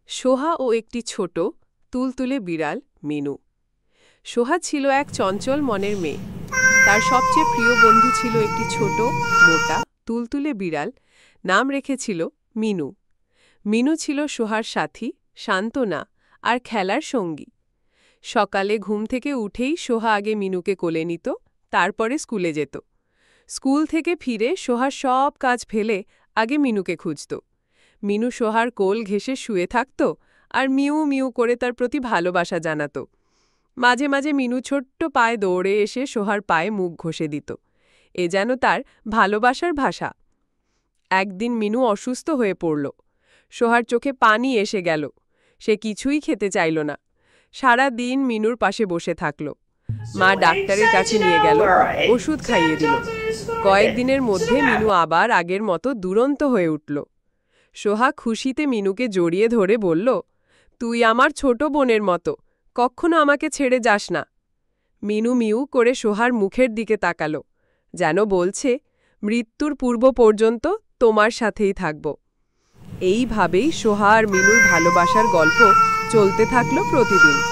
সোহা ও একটি ছোট তুলতুলে বিড়াল মিনু। সোহা ছিল এক চঞ্চল মনের মেয়ে। তার সবচেয়ে প্রিয় বন্ধু ছিল একটি ছোট মোটা তুলতুলে বিড়াল, নাম রেখেছিল মিনু। মিনু ছিল সোহার সাথী, সান্ত্বনা আর খেলার সঙ্গী। সকালে ঘুম থেকে উঠেই সোহা আগে মিনুকে কোলে নিত, তারপরে স্কুলে যেত। স্কুল থেকে ফিরে সোহা সব কাজ ফেলে আগে মিনুকে খুঁজত। মিনু সোহার কোল ঘেঁষে শুয়ে থাকত আর মিউ মিউ করে তার প্রতি ভালোবাসা জানাত। মাঝে মাঝে মিনু ছোট্ট পায়ে দৌড়ে এসে সোহার পায়ে মুখ ঘষে দিত। এ যেন তার ভালোবাসার ভাষা। একদিন মিনু অসুস্থ হয়ে পড়ল। সোহার চোখে পানি এসে গেল। সে কিছুই খেতে চাইল না। সারা দিন মিনুর পাশে বসে থাকল। মা ডাক্তারের কাছে নিয়ে গেল, ওষুধ খাইয়ে দিল। কয়েকদিনের মধ্যে মিনু আবার আগের মতো দুরন্ত হয়ে উঠল। সোহা খুশিতে মিনুকে জড়িয়ে ধরে বলল, তুই আমার ছোট বোনের মতো, কখনো আমাকে ছেড়ে যাস না। মিনু মিউ করে সোহার মুখের দিকে তাকাল, যেন বলছে, মৃত্যুর পূর্ব পর্যন্ত তোমার সাথেই থাকব। এইভাবেই সোহা আর মিনুর ভালোবাসার গল্প চলতে থাকল প্রতিদিন।